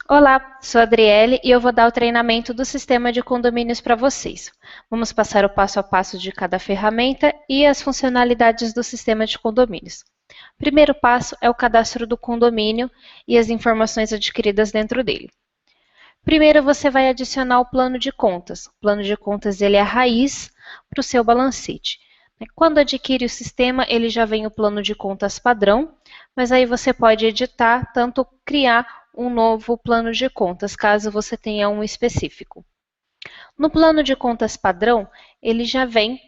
Olá, sou a Adriele e eu vou dar o treinamento do sistema de condomínios para vocês. Vamos passar o passo a passo de cada ferramenta e as funcionalidades do sistema de condomínios. O primeiro passo é o cadastro do condomínio e as informações adquiridas dentro dele. Primeiro você vai adicionar o plano de contas. O plano de contas ele é a raiz para o seu balancete. Quando adquire o sistema, ele já vem o plano de contas padrão, mas aí você pode editar, tanto criar um novo plano de contas, caso você tenha um específico. No plano de contas padrão, ele já vem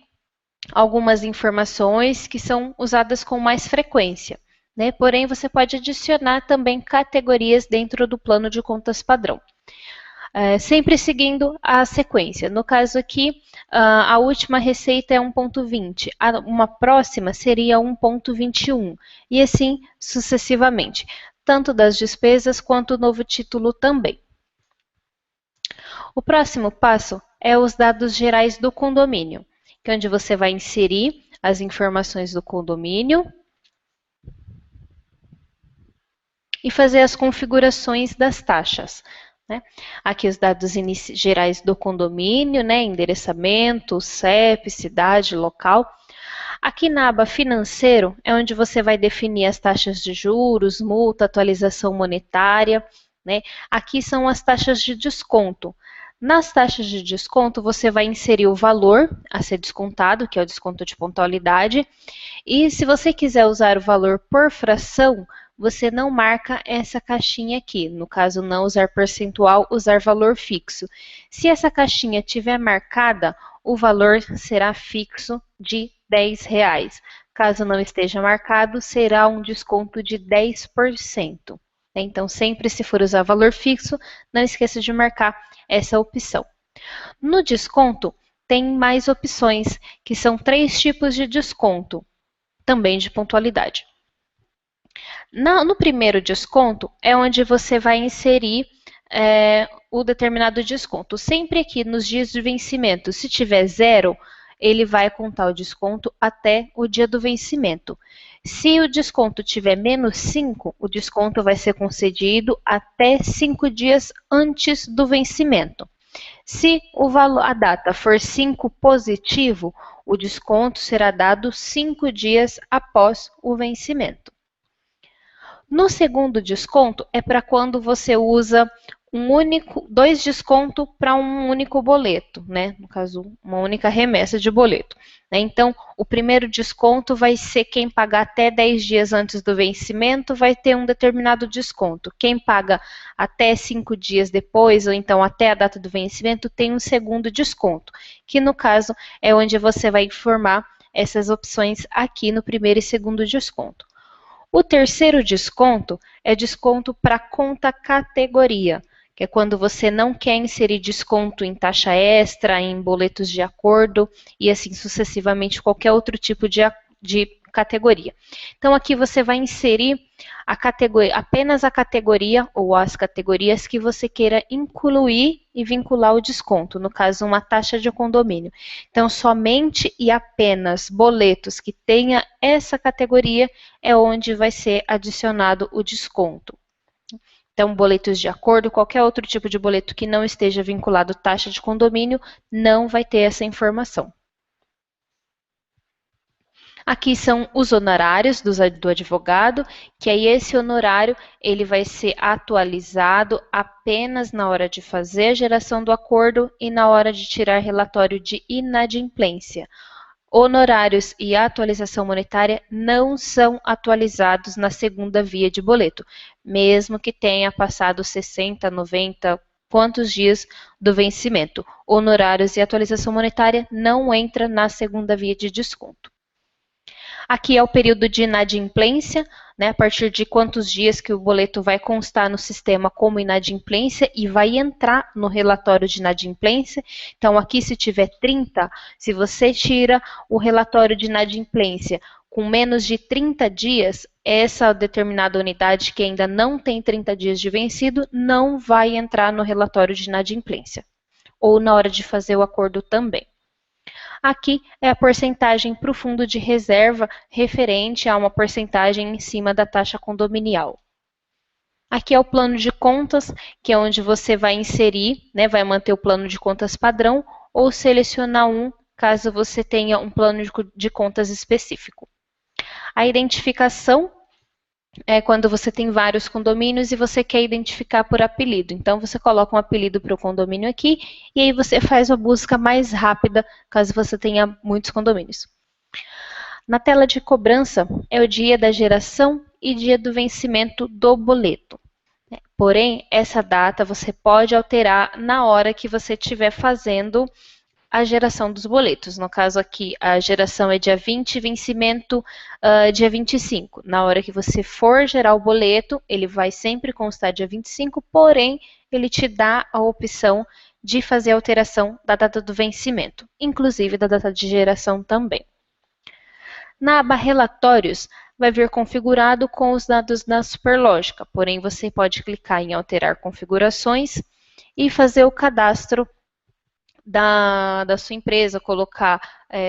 algumas informações que são usadas com mais frequência, né? Porém, você pode adicionar também categorias dentro do plano de contas padrão. Sempre seguindo a sequência. No caso aqui, a última receita é 1,20. Uma próxima seria 1,21. E assim sucessivamente, tanto das despesas quanto o novo título também. O próximo passo é os dados gerais do condomínio, que é onde você vai inserir as informações do condomínio e fazer as configurações das taxas. Né? Aqui os dados gerais do condomínio, né? Endereçamento, CEP, cidade, local. Aqui na aba financeiro é onde você vai definir as taxas de juros, multa, atualização monetária. Né? Aqui são as taxas de desconto. Nas taxas de desconto, você vai inserir o valor a ser descontado, que é o desconto de pontualidade. E se você quiser usar o valor por fração, você não marca essa caixinha aqui. No caso, não usar percentual, usar valor fixo. Se essa caixinha tiver marcada, o valor será fixo de R$10. Caso não esteja marcado, será um desconto de 10%. Então, sempre se for usar valor fixo, não esqueça de marcar essa opção. No desconto, tem mais opções, que são 3 tipos de desconto, também de pontualidade. No primeiro desconto, é onde você vai inserir o determinado desconto. Sempre aqui nos dias de vencimento, se tiver 0, ele vai contar o desconto até o dia do vencimento. Se o desconto tiver menos 5, o desconto vai ser concedido até 5 dias antes do vencimento. Se a data for 5 positivo, o desconto será dado 5 dias após o vencimento. No segundo desconto é para quando você usa dois descontos para um único boleto, né? No caso, uma única remessa de boleto. Né? Então, o primeiro desconto vai ser quem pagar até 10 dias antes do vencimento vai ter um determinado desconto. Quem paga até 5 dias depois, ou então até a data do vencimento, tem um segundo desconto, que no caso é onde você vai informar essas opções aqui no primeiro e segundo desconto. O terceiro desconto é desconto para conta categoria, que é quando você não quer inserir desconto em taxa extra, em boletos de acordo e assim sucessivamente qualquer outro tipo de categoria. Então aqui você vai inserir apenas a categoria ou as categorias que você queira incluir e vincular o desconto, no caso uma taxa de condomínio. Então somente e apenas boletos que tenha essa categoria é onde vai ser adicionado o desconto. Então, boletos de acordo, qualquer outro tipo de boleto que não esteja vinculado à taxa de condomínio, não vai ter essa informação. Aqui são os honorários do advogado, que aí esse honorário ele vai ser atualizado apenas na hora de fazer a geração do acordo e na hora de tirar relatório de inadimplência. Honorários e atualização monetária não são atualizados na segunda via de boleto, mesmo que tenha passado 60, 90, quantos dias do vencimento. Honorários e atualização monetária não entra na segunda via de desconto. Aqui é o período de inadimplência, né, a partir de quantos dias que o boleto vai constar no sistema como inadimplência e vai entrar no relatório de inadimplência. Então, aqui se tiver 30, se você tira o relatório de inadimplência com menos de 30 dias, essa determinada unidade que ainda não tem 30 dias de vencido não vai entrar no relatório de inadimplência, ou na hora de fazer o acordo também. Aqui é a porcentagem para o fundo de reserva referente a uma porcentagem em cima da taxa condominial. Aqui é o plano de contas, que é onde você vai inserir, né, vai manter o plano de contas padrão ou selecionar um, caso você tenha um plano de contas específico. A identificação é quando você tem vários condomínios e você quer identificar por apelido. Então, você coloca um apelido para o condomínio aqui e aí você faz a busca mais rápida, caso você tenha muitos condomínios. Na tela de cobrança é o dia da geração e dia do vencimento do boleto. Porém, essa data você pode alterar na hora que você estiver fazendo a geração dos boletos. No caso aqui, a geração é dia 20, vencimento dia 25. Na hora que você for gerar o boleto, ele vai sempre constar dia 25, porém, ele te dá a opção de fazer a alteração da data do vencimento, inclusive da data de geração também. Na aba Relatórios, vai vir configurado com os dados da Superlógica, porém você pode clicar em Alterar configurações e fazer o cadastro da sua empresa, colocar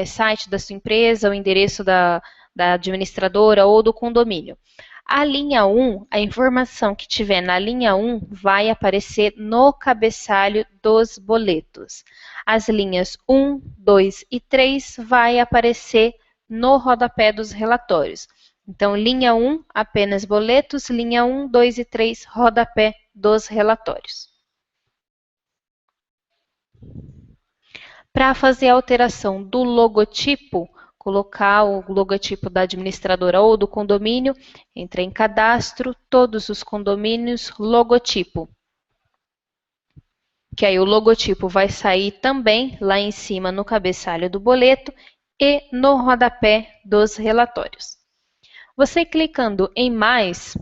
site da sua empresa, o endereço da administradora ou do condomínio. A linha 1, a informação que tiver na linha 1 vai aparecer no cabeçalho dos boletos. As linhas 1, 2 e 3 vai aparecer no rodapé dos relatórios. Então, linha 1, apenas boletos, linha 1, 2 e 3, rodapé dos relatórios. Para fazer a alteração do logotipo, colocar o logotipo da administradora ou do condomínio, entra em cadastro, todos os condomínios, logotipo. Que aí o logotipo vai sair também lá em cima no cabeçalho do boleto e no rodapé dos relatórios. Você clicando em mais,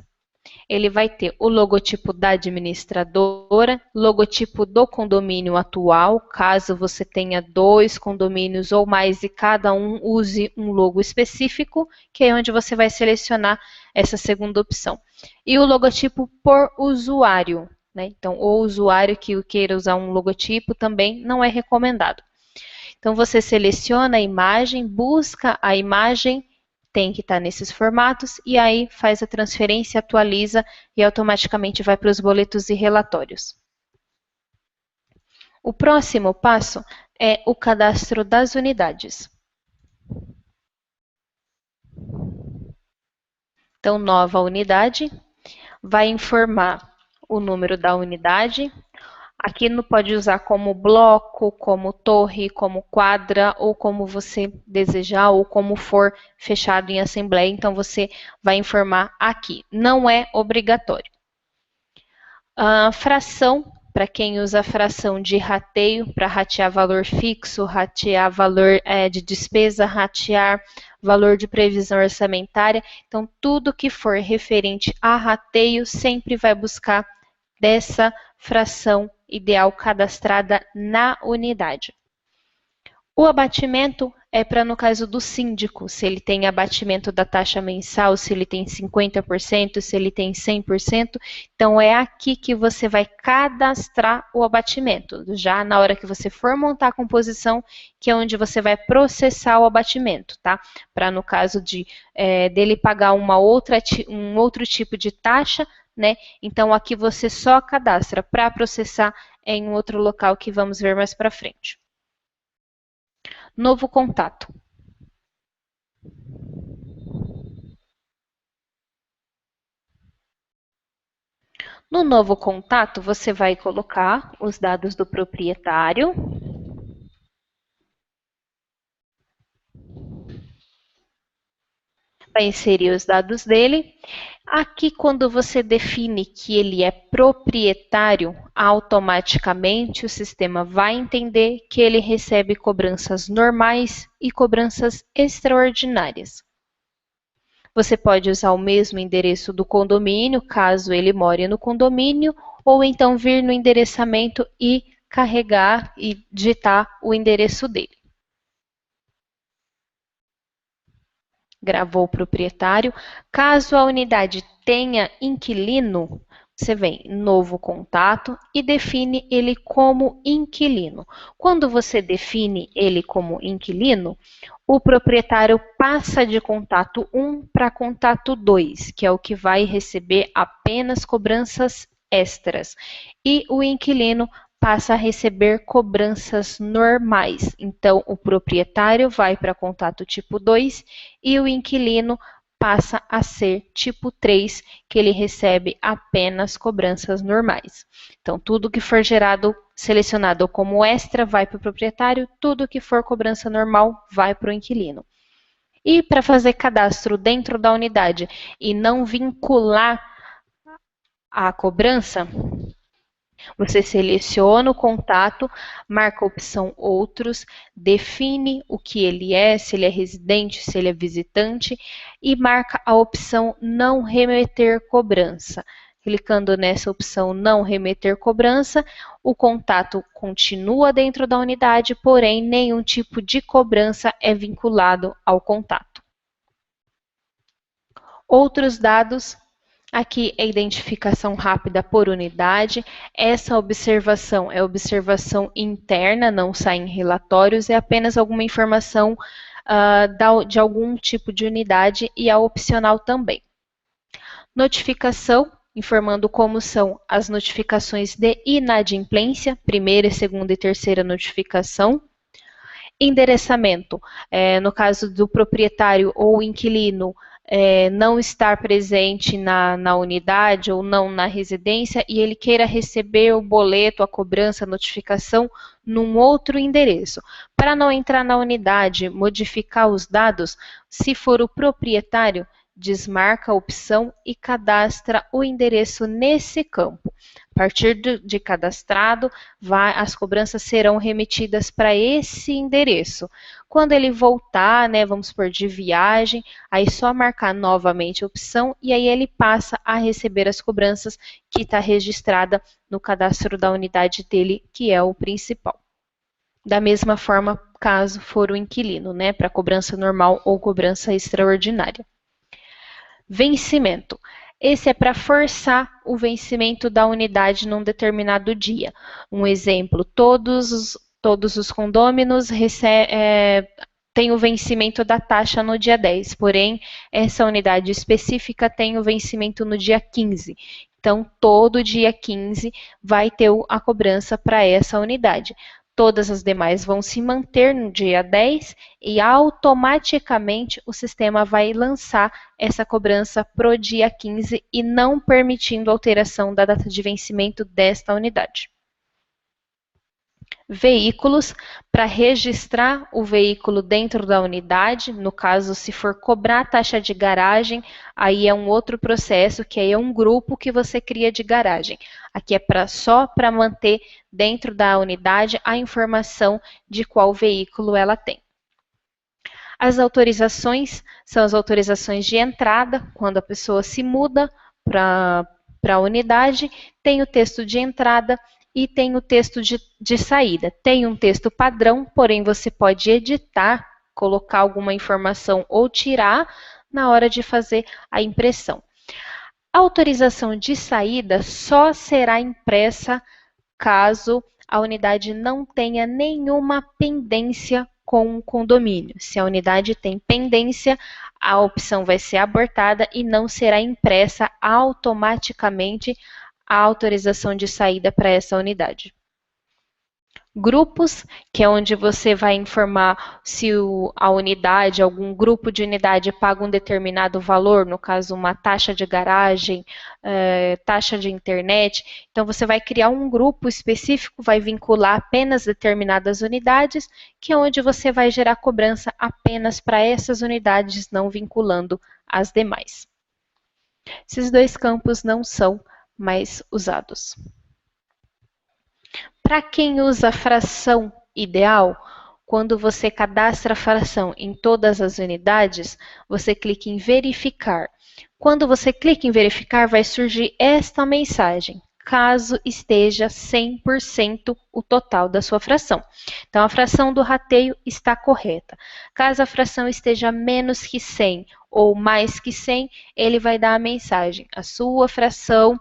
ele vai ter o logotipo da administradora, logotipo do condomínio atual, caso você tenha 2 condomínios ou mais e cada um use um logo específico, que é onde você vai selecionar essa segunda opção. E o logotipo por usuário, né? Então, o usuário que queira usar um logotipo também não é recomendado. Então, você seleciona a imagem, busca a imagem, tem que estar nesses formatos, e aí faz a transferência, atualiza e automaticamente vai para os boletos e relatórios. O próximo passo é o cadastro das unidades. Então, nova unidade, vai informar o número da unidade. Aqui não pode usar como bloco, como torre, como quadra, ou como você desejar, ou como for fechado em assembleia. Então, você vai informar aqui. Não é obrigatório. Fração, para quem usa fração de rateio, para ratear valor fixo, ratear valor de despesa, ratear valor de previsão orçamentária. Então, tudo que for referente a rateio sempre vai buscar dessa fração ideal cadastrada na unidade. O abatimento é para, no caso do síndico, se ele tem abatimento da taxa mensal, se ele tem 50%, se ele tem 100%, então é aqui que você vai cadastrar o abatimento, já na hora que você for montar a composição, que é onde você vai processar o abatimento, tá? Para, no caso dele pagar um outro tipo de taxa, né? Então, aqui você só cadastra. Para processar em outro local que vamos ver mais para frente. Novo contato. No novo contato, você vai colocar os dados do proprietário. Vai inserir os dados dele. Aqui, quando você define que ele é proprietário, automaticamente o sistema vai entender que ele recebe cobranças normais e cobranças extraordinárias. Você pode usar o mesmo endereço do condomínio, caso ele more no condomínio, ou então vir no endereçamento e carregar e digitar o endereço dele. Gravou o proprietário. Caso a unidade tenha inquilino, Você vem novo contato e define ele como inquilino. Quando você define ele como inquilino, o proprietário passa de contato 1 para contato 2, que é o que vai receber apenas cobranças extras. E o inquilino passa a receber cobranças normais. Então, o proprietário vai para contato tipo 2 e o inquilino passa a ser tipo 3, que ele recebe apenas cobranças normais. Então, tudo que for gerado, selecionado como extra, vai para o proprietário, tudo que for cobrança normal, vai para o inquilino. E para fazer cadastro dentro da unidade e não vincular a cobrança, você seleciona o contato, marca a opção Outros, define o que ele é, se ele é residente, se ele é visitante, e marca a opção Não remeter cobrança. Clicando nessa opção Não remeter cobrança, o contato continua dentro da unidade, porém nenhum tipo de cobrança é vinculado ao contato. Outros dados. Aqui é identificação rápida por unidade. Essa observação é observação interna, não sai em relatórios, é apenas alguma informação de algum tipo de unidade e é opcional também. Notificação, informando como são as notificações de inadimplência, primeira, segunda e terceira notificação. Endereçamento, no caso do proprietário ou inquilino, não estar presente na unidade ou não na residência e ele queira receber o boleto, a cobrança, a notificação num outro endereço. Para não entrar na unidade, modificar os dados, se for o proprietário, desmarca a opção e cadastra o endereço nesse campo. A partir de cadastrado, as cobranças serão remetidas para esse endereço. Quando ele voltar, vamos supor, de viagem, aí só marcar novamente a opção e aí ele passa a receber as cobranças que está registrada no cadastro da unidade dele, que é o principal. Da mesma forma, caso for o inquilino, para cobrança normal ou cobrança extraordinária. Vencimento. Esse é para forçar o vencimento da unidade num determinado dia. Um exemplo, todos os condôminos têm o vencimento da taxa no dia 10, porém, essa unidade específica tem o vencimento no dia 15. Então, todo dia 15 vai ter a cobrança para essa unidade. Todas as demais vão se manter no dia 10 e automaticamente o sistema vai lançar essa cobrança para o dia 15 e não permitindo alteração da data de vencimento desta unidade. Veículos, para registrar o veículo dentro da unidade, no caso, se for cobrar a taxa de garagem, aí é um outro processo, que aí é um grupo que você cria de garagem. Aqui é só para manter dentro da unidade a informação de qual veículo ela tem. As autorizações são as autorizações de entrada, quando a pessoa se muda para a unidade, tem o texto de entrada e tem o texto de saída. Tem um texto padrão, porém você pode editar, colocar alguma informação ou tirar na hora de fazer a impressão. A autorização de saída só será impressa caso a unidade não tenha nenhuma pendência com o condomínio. Se a unidade tem pendência, a opção vai ser abortada e não será impressa automaticamente a autorização de saída para essa unidade. Grupos, que é onde você vai informar se a unidade, algum grupo de unidade paga um determinado valor, no caso uma taxa de garagem, taxa de internet. Então você vai criar um grupo específico, vai vincular apenas determinadas unidades, que é onde você vai gerar cobrança apenas para essas unidades, não vinculando as demais. Esses dois campos não são mais usados. Para quem usa fração ideal, quando você cadastra a fração em todas as unidades, você clica em verificar. Quando você clica em verificar, vai surgir esta mensagem, caso esteja 100% o total da sua fração. Então, a fração do rateio está correta. Caso a fração esteja menos que 100 ou mais que 100, ele vai dar a mensagem, a sua fração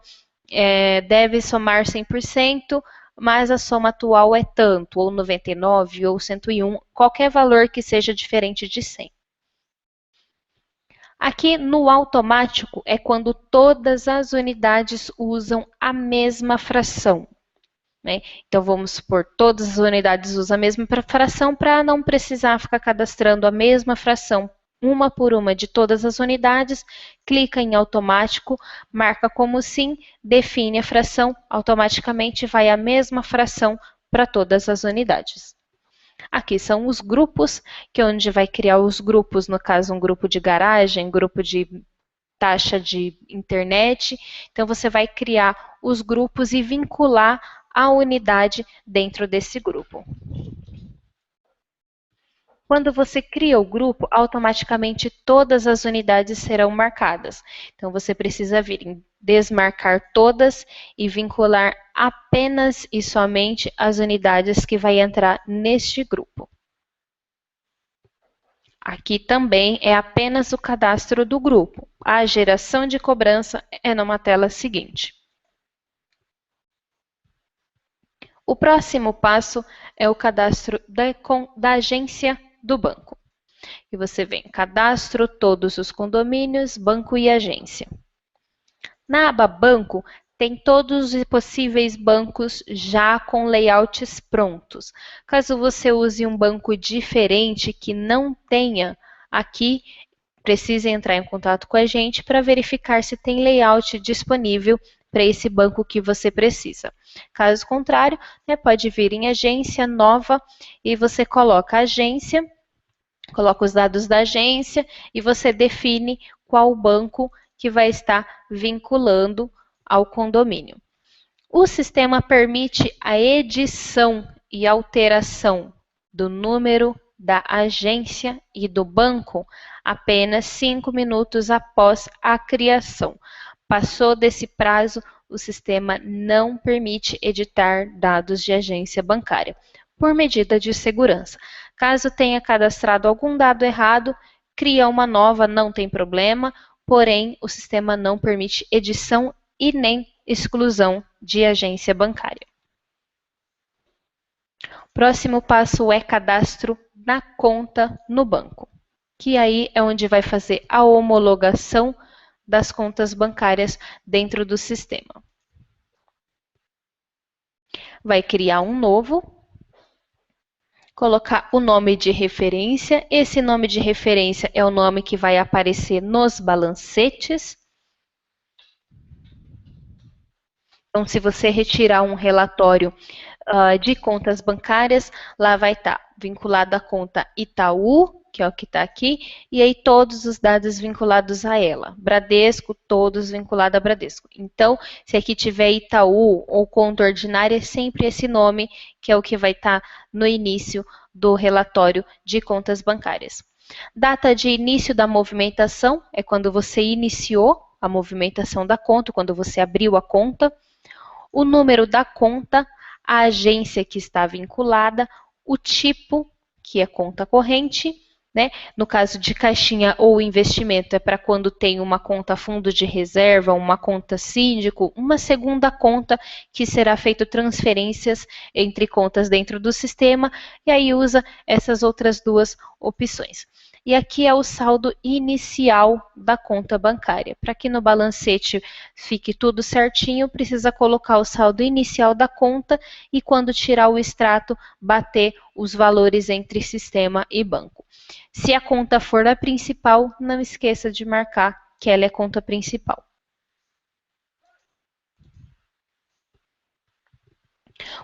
deve somar 100%, mas a soma atual é tanto, ou 99, ou 101, qualquer valor que seja diferente de 100. Aqui no automático é quando todas as unidades usam a mesma fração. Né? Então, vamos supor, todas as unidades usam a mesma fração para não precisar ficar cadastrando a mesma fração uma por uma de todas as unidades, clica em automático, marca como sim, define a fração, automaticamente vai a mesma fração para todas as unidades. Aqui são os grupos, que é onde vai criar os grupos, no caso um grupo de garagem, grupo de taxa de internet. Então, você vai criar os grupos e vincular a unidade dentro desse grupo. Quando você cria o grupo, automaticamente todas as unidades serão marcadas. Então, você precisa vir em desmarcar todas e vincular apenas e somente as unidades que vai entrar neste grupo. Aqui também é apenas o cadastro do grupo. A geração de cobrança é numa tela seguinte. O próximo passo é o cadastro da agência do banco. E você vem cadastro todos os condomínios, banco e agência. Na aba banco, tem todos os possíveis bancos já com layouts prontos. Caso você use um banco diferente que não tenha aqui, precisa entrar em contato com a gente para verificar se tem layout disponível para esse banco que você precisa. Caso contrário, pode vir em agência nova e você coloca a agência, coloca os dados da agência e você define qual banco que vai estar vinculando ao condomínio. O sistema permite a edição e alteração do número da agência e do banco apenas 5 minutos após a criação. Passou desse prazo, o sistema não permite editar dados de agência bancária, por medida de segurança. Caso tenha cadastrado algum dado errado, cria uma nova, não tem problema, porém o sistema não permite edição e nem exclusão de agência bancária. Próximo passo é cadastro na conta no banco, que aí é onde vai fazer a homologação das contas bancárias dentro do sistema. Vai criar um novo, colocar o nome de referência. Esse nome de referência é o nome que vai aparecer nos balancetes. Então, se você retirar um relatório de contas bancárias, lá vai estar vinculada a conta Itaú, que é o que está aqui, e aí todos os dados vinculados a ela. Bradesco, todos vinculados a Bradesco. Então, se aqui tiver Itaú ou conta ordinária, é sempre esse nome que é o que vai estar no início do relatório de contas bancárias. Data de início da movimentação é quando você iniciou a movimentação da conta, quando você abriu a conta. O número da conta, a agência que está vinculada, o tipo, que é conta corrente, né? No caso de caixinha ou investimento, é para quando tem uma conta fundo de reserva, uma conta síndico, uma segunda conta que será feito transferências entre contas dentro do sistema, e aí usa essas outras duas opções. E aqui é o saldo inicial da conta bancária. Para que no balancete fique tudo certinho, precisa colocar o saldo inicial da conta e quando tirar o extrato, bater os valores entre sistema e banco. Se a conta for a principal, não esqueça de marcar que ela é conta principal.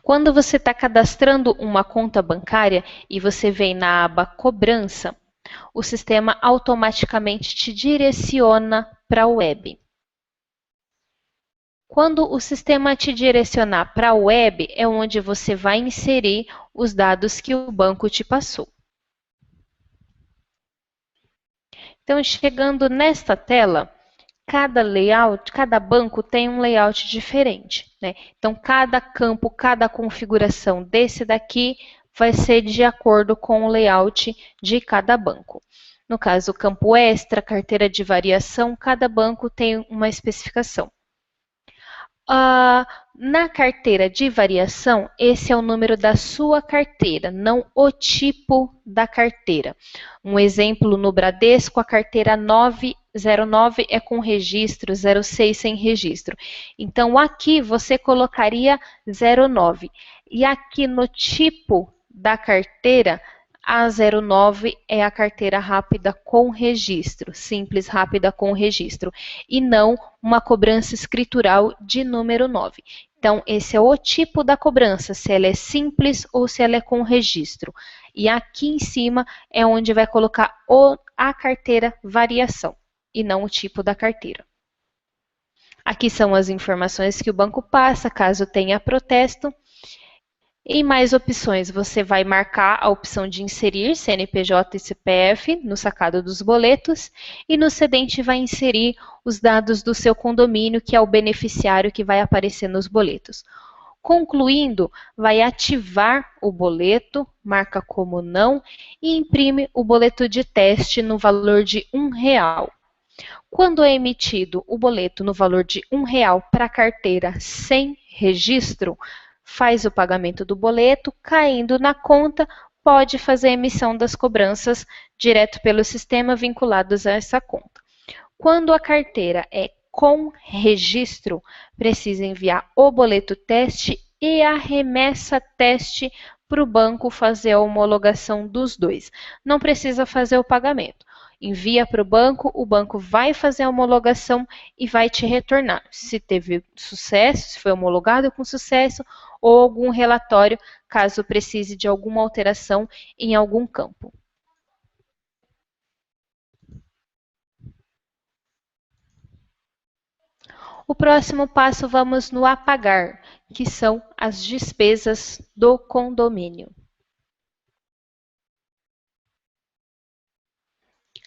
Quando você está cadastrando uma conta bancária e você vem na aba Cobrança, o sistema automaticamente te direciona para a web. Quando o sistema te direcionar para a web, é onde você vai inserir os dados que o banco te passou. Então, chegando nesta tela, cada layout, cada banco tem um layout diferente, né? Então, cada campo, cada configuração desse daqui vai ser de acordo com o layout de cada banco. No caso, campo extra, carteira de variação, cada banco tem uma especificação. Na carteira de variação, esse é o número da sua carteira, não o tipo da carteira. Um exemplo, no Bradesco, a carteira 909 é com registro, 06 sem registro. Então, aqui você colocaria 09. E aqui no tipo da carteira, a 09 é a carteira rápida com registro, simples rápida com registro, e não uma cobrança escritural de número 9. Então, esse é o tipo da cobrança, se ela é simples ou se ela é com registro. E aqui em cima é onde vai colocar a carteira variação, e não o tipo da carteira. Aqui são as informações que o banco passa, caso tenha protesto. Em mais opções, você vai marcar a opção de inserir CNPJ e CPF no sacado dos boletos e no cedente vai inserir os dados do seu condomínio, que é o beneficiário que vai aparecer nos boletos. Concluindo, vai ativar o boleto, marca como não e imprime o boleto de teste no valor de R$ 1. Quando é emitido o boleto no valor de R$ 1 para a carteira sem registro, faz o pagamento do boleto, caindo na conta, pode fazer a emissão das cobranças direto pelo sistema vinculados a essa conta. Quando a carteira é com registro, precisa enviar o boleto teste e a remessa teste para o banco fazer a homologação dos dois. Não precisa fazer o pagamento. Envia para o banco vai fazer a homologação e vai te retornar se teve sucesso, se foi homologado com sucesso ou algum relatório, caso precise de alguma alteração em algum campo. O próximo passo vamos no apagar, que são as despesas do condomínio.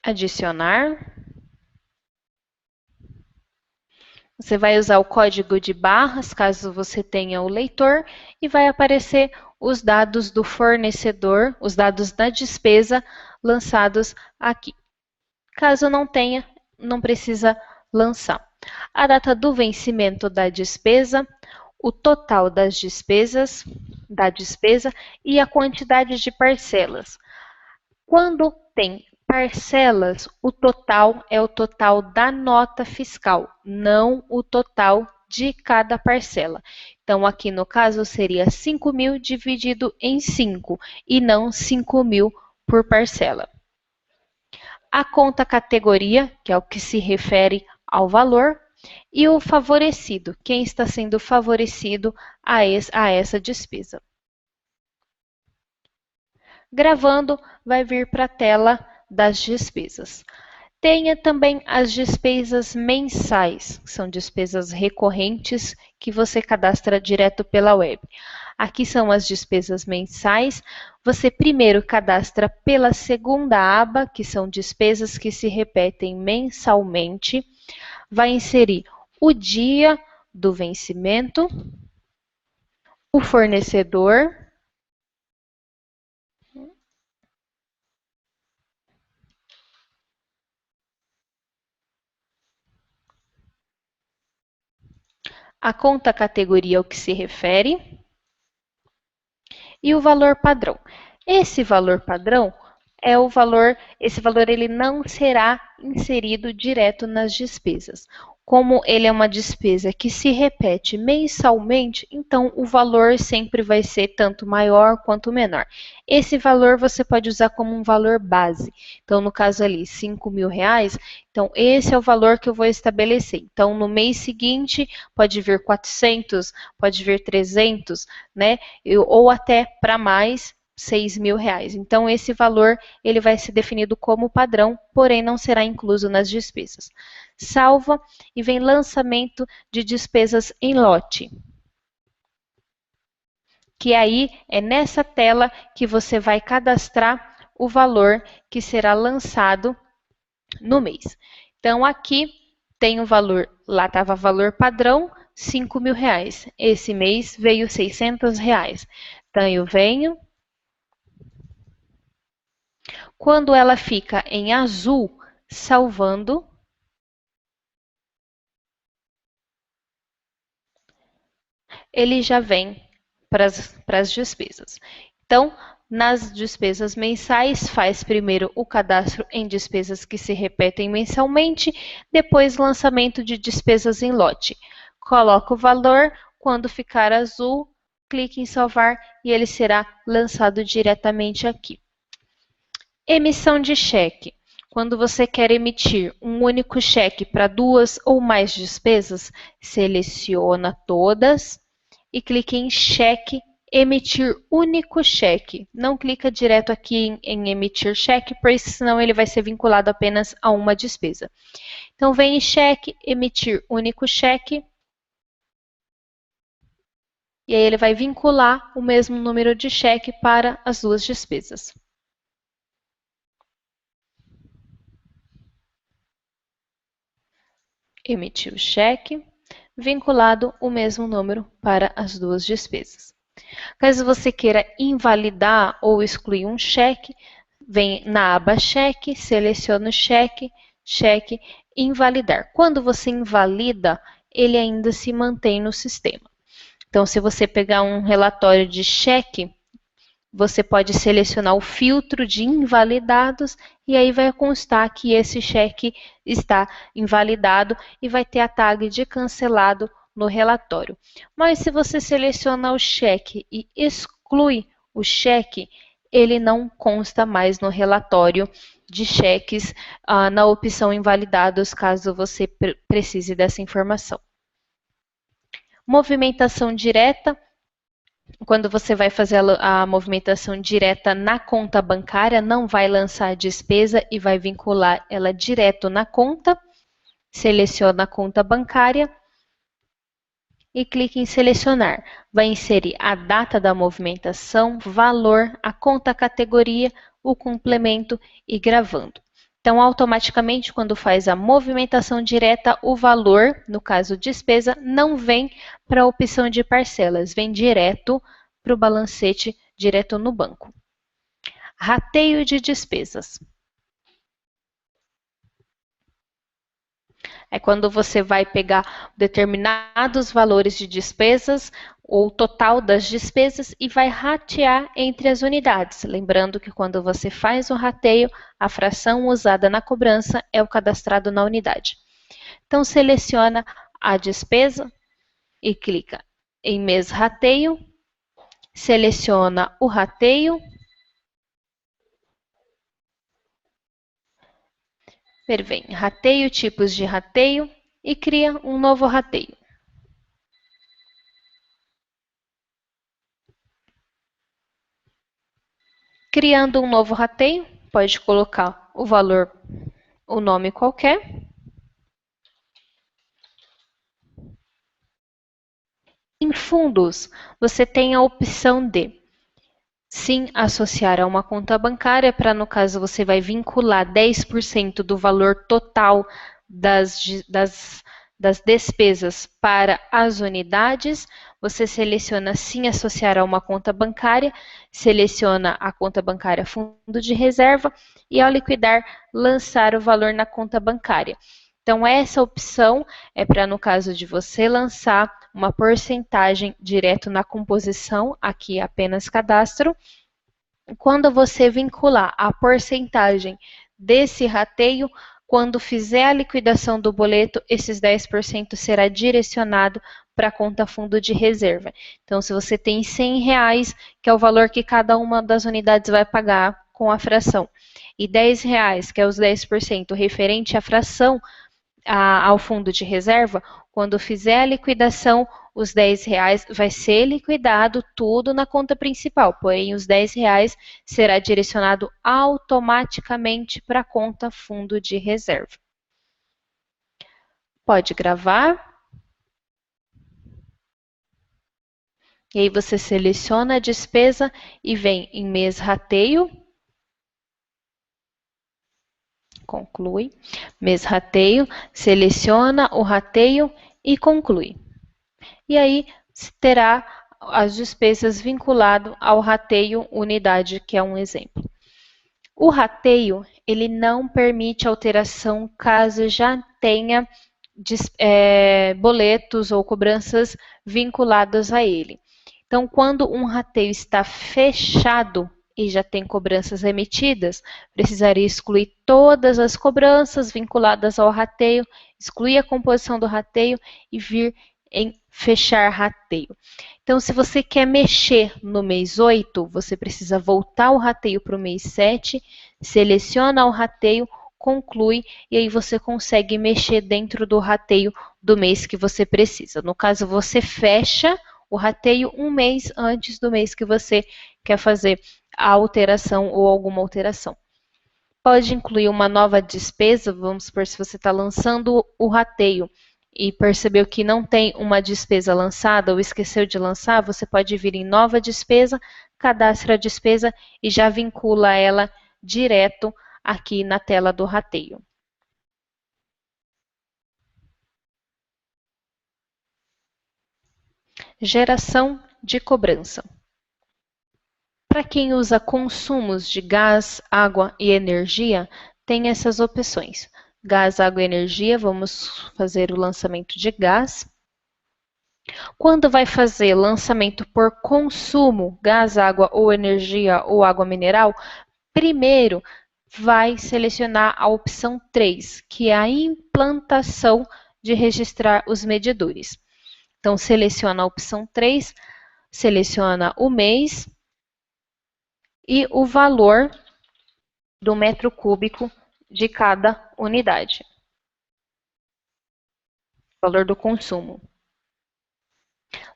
Adicionar. Você vai usar o código de barras, caso você tenha o leitor, e vai aparecer os dados do fornecedor, os dados da despesa lançados aqui. Caso não tenha, não precisa lançar. A data do vencimento da despesa, o total das despesas, da despesa e a quantidade de parcelas. Quando tem parcelas, o total é o total da nota fiscal, não o total de cada parcela. Então, aqui no caso, seria 5.000 dividido em 5 e não 5.000 por parcela. A conta categoria, que é o que se refere ao valor, e o favorecido, quem está sendo favorecido a essa despesa. Gravando, vai vir para a tela das despesas. Tenha também as despesas mensais, que são despesas recorrentes que você cadastra direto pela web. Aqui são as despesas mensais. Você primeiro cadastra pela segunda aba, que são despesas que se repetem mensalmente. Vai inserir o dia do vencimento, o fornecedor, a conta categoria ao que se refere e o valor padrão. Esse valor padrão é o valor, esse valor ele não será inserido direto nas despesas. Como ele é uma despesa que se repete mensalmente, então o valor sempre vai ser tanto maior quanto menor. Esse valor você pode usar como um valor base. Então, no caso ali, R$ 5.000, então esse é o valor que eu vou estabelecer. Então, no mês seguinte, pode vir 400, pode vir 300, né? Ou até para mais, R$ 6.000. Então, esse valor ele vai ser definido como padrão, porém não será incluso nas despesas. Salva e vem lançamento de despesas em lote. Que aí é nessa tela que você vai cadastrar o valor que será lançado no mês. Então, aqui tem o valor, lá estava valor padrão, R$ 5.000. Esse mês veio R$ 600. Então, eu venho. Quando ela fica em azul, salvando, ele já vem para as despesas. Então, nas despesas mensais, faz primeiro o cadastro em despesas que se repetem mensalmente, depois lançamento de despesas em lote. Coloca o valor, quando ficar azul, clique em salvar e ele será lançado diretamente aqui. Emissão de cheque. Quando você quer emitir um único cheque para 2 ou mais despesas, seleciona todas e clique em cheque, emitir único cheque. Não clica direto aqui em emitir cheque, pois senão ele vai ser vinculado apenas a uma despesa. Então, vem em cheque, emitir único cheque. E aí ele vai vincular o mesmo número de cheque para as duas despesas. Emitir o cheque, vinculado o mesmo número para as duas despesas. Caso você queira invalidar ou excluir um cheque, vem na aba cheque, seleciona o cheque, cheque, invalidar. Quando você invalida, ele ainda se mantém no sistema. Então, se você pegar um relatório de cheque, você pode selecionar o filtro de invalidados e aí vai constar que esse cheque está invalidado e vai ter a tag de cancelado no relatório. Mas se você seleciona o cheque e exclui o cheque, ele não consta mais no relatório de cheques na opção invalidados, caso você precise dessa informação. Movimentação direta. Quando você vai fazer a movimentação direta na conta bancária, não vai lançar a despesa e vai vincular ela direto na conta. Seleciona a conta bancária e clique em selecionar. Vai inserir a data da movimentação, valor, a conta categoria, o complemento e gravando. Então, automaticamente, quando faz a movimentação direta, o valor, no caso despesa, não vem para a opção de parcelas, vem direto para o balancete, direto no banco. Rateio de despesas. É quando você vai pegar determinados valores de despesas, ou o total das despesas, e vai ratear entre as unidades. Lembrando que quando você faz o rateio, a fração usada na cobrança é o cadastrado na unidade. Então, seleciona a despesa e clica em mês rateio, seleciona o rateio, vem rateio, tipos de rateio e cria um novo rateio. Criando um novo rateio, pode colocar o valor, o nome qualquer. Em fundos, você tem a opção de sim associar a uma conta bancária, para no caso você vai vincular 10% do valor total das despesas para as unidades. Você seleciona sim associar a uma conta bancária, seleciona a conta bancária fundo de reserva e ao liquidar, lançar o valor na conta bancária. Então, essa opção é para, no caso de você lançar uma porcentagem direto na composição, aqui apenas cadastro. Quando você vincular a porcentagem desse rateio, quando fizer a liquidação do boleto, esses 10% será direcionado para a conta fundo de reserva. Então, se você tem R$100, que é o valor que cada uma das unidades vai pagar com a fração, e R$10, que é os 10% referente à fração, ao fundo de reserva, quando fizer a liquidação, os R$10 vai ser liquidado tudo na conta principal, porém os R$10 será direcionado automaticamente para a conta fundo de reserva. Pode gravar. E aí você seleciona a despesa e vem em mês rateio. Conclui. Mês rateio, seleciona o rateio e conclui. E aí terá as despesas vinculado ao rateio unidade, que é um exemplo. O rateio, ele não permite alteração caso já tenha boletos ou cobranças vinculadas a ele. Então, quando um rateio está fechado e já tem cobranças emitidas, precisaria excluir todas as cobranças vinculadas ao rateio, excluir a composição do rateio e vir em fechar rateio. Então, se você quer mexer no mês 8, você precisa voltar o rateio para o mês 7, seleciona o rateio, conclui e aí você consegue mexer dentro do rateio do mês que você precisa. No caso, você fecha o rateio um mês antes do mês que você quer fazer a alteração ou alguma alteração. Pode incluir uma nova despesa, vamos supor, se você está lançando o rateio e percebeu que não tem uma despesa lançada ou esqueceu de lançar, você pode vir em nova despesa, cadastra a despesa e já vincula ela direto aqui na tela do rateio. Geração de cobrança. Para quem usa consumos de gás, água e energia, tem essas opções. Gás, água e energia, vamos fazer o lançamento de gás. Quando vai fazer lançamento por consumo, gás, água ou energia ou água mineral, primeiro vai selecionar a opção 3, que é a implantação de registrar os medidores. Então, seleciona a opção 3, seleciona o mês e o valor do metro cúbico de cada unidade. Valor do consumo.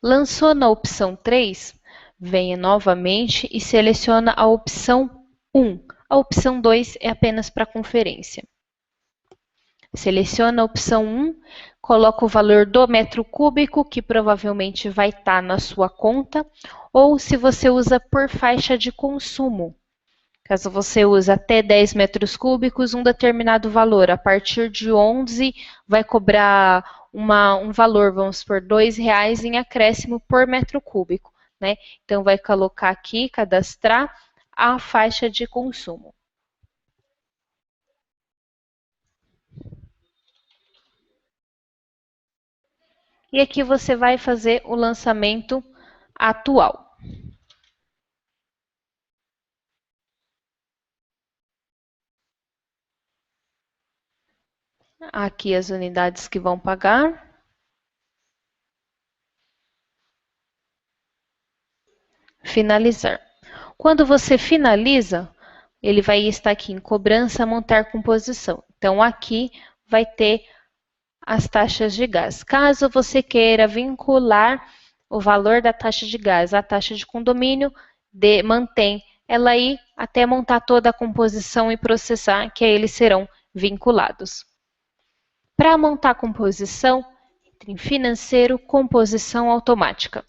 Lançou na opção 3, venha novamente e seleciona a opção 1. A opção 2 é apenas para conferência. Seleciona a opção 1, coloca o valor do metro cúbico, que provavelmente vai estar na sua conta, ou se você usa por faixa de consumo. Caso você use até 10 metros cúbicos, um determinado valor. A partir de 11, vai cobrar um valor, vamos por R$2 em acréscimo por metro cúbico. Né? Então, vai colocar aqui, cadastrar a faixa de consumo. E aqui você vai fazer o lançamento atual. Aqui as unidades que vão pagar. Finalizar. Quando você finaliza, ele vai estar aqui em cobrança, montar composição. Então, aqui vai ter as taxas de gás. Caso você queira vincular o valor da taxa de gás à taxa de condomínio, mantém ela aí até montar toda a composição e processar, que aí eles serão vinculados. Para montar a composição, entre em financeiro, composição automática.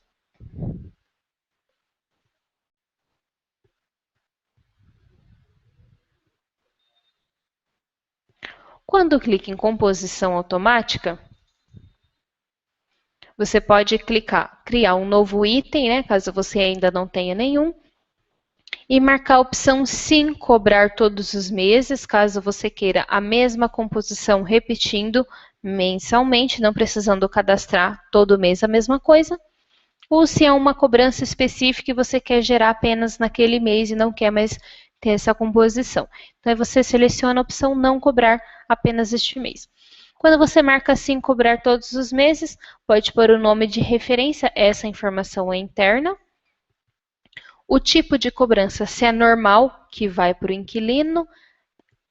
Quando clica em composição automática, você pode clicar, criar um novo item, né, caso você ainda não tenha nenhum, e marcar a opção sim, cobrar todos os meses, caso você queira a mesma composição repetindo mensalmente, não precisando cadastrar todo mês a mesma coisa, ou se é uma cobrança específica e você quer gerar apenas naquele mês e não quer mais ter essa composição. Então, aí você seleciona a opção não cobrar apenas este mês. Quando você marca sim cobrar todos os meses, pode pôr o nome de referência, essa informação é interna. O tipo de cobrança, se é normal, que vai para o inquilino,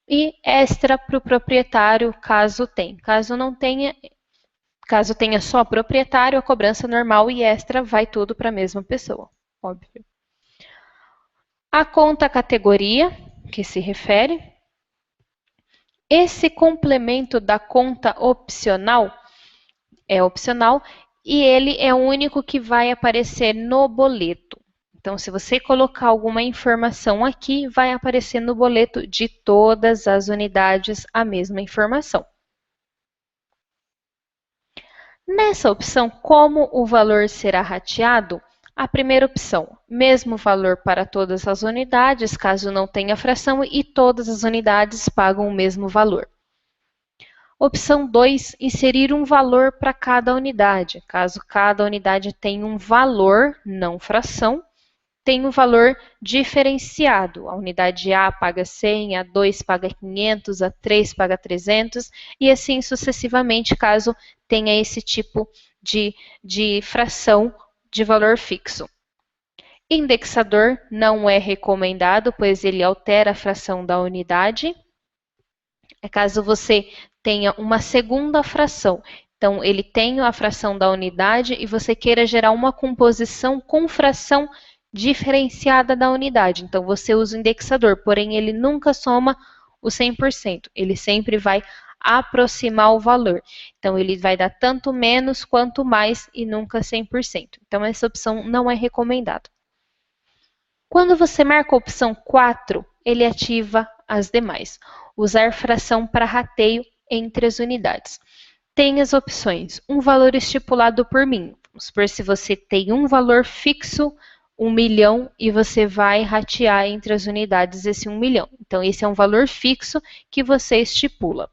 e extra para o proprietário, caso tenha. Caso tenha só proprietário, a cobrança normal e extra vai tudo para a mesma pessoa, óbvio. A conta categoria, que se refere. Esse complemento da conta opcional é opcional e ele é o único que vai aparecer no boleto. Então, se você colocar alguma informação aqui, vai aparecer no boleto de todas as unidades a mesma informação. Nessa opção, como o valor será rateado, a primeira opção, mesmo valor para todas as unidades, caso não tenha fração, e todas as unidades pagam o mesmo valor. Opção 2, inserir um valor para cada unidade. Caso cada unidade tenha um valor, não fração, tem um valor diferenciado. A unidade A paga 100, a 2 paga 500, a 3 paga 300 e assim sucessivamente, caso tenha esse tipo de fração de valor fixo. Indexador não é recomendado, pois ele altera a fração da unidade. Caso você tenha uma segunda fração, então ele tem a fração da unidade e você queira gerar uma composição com fração diferenciada da unidade. Então você usa o indexador, porém ele nunca soma o 100%, ele sempre vai aproximar o valor. Então ele vai dar tanto menos quanto mais e nunca 100%. Então essa opção não é recomendada. Quando você marca a opção 4, ele ativa as demais. Usar fração para rateio entre as unidades. Tem as opções, um valor estipulado por mim. Vamos supor, se você tem um valor fixo, 1 milhão, e você vai ratear entre as unidades esse 1 milhão. Então, esse é um valor fixo que você estipula.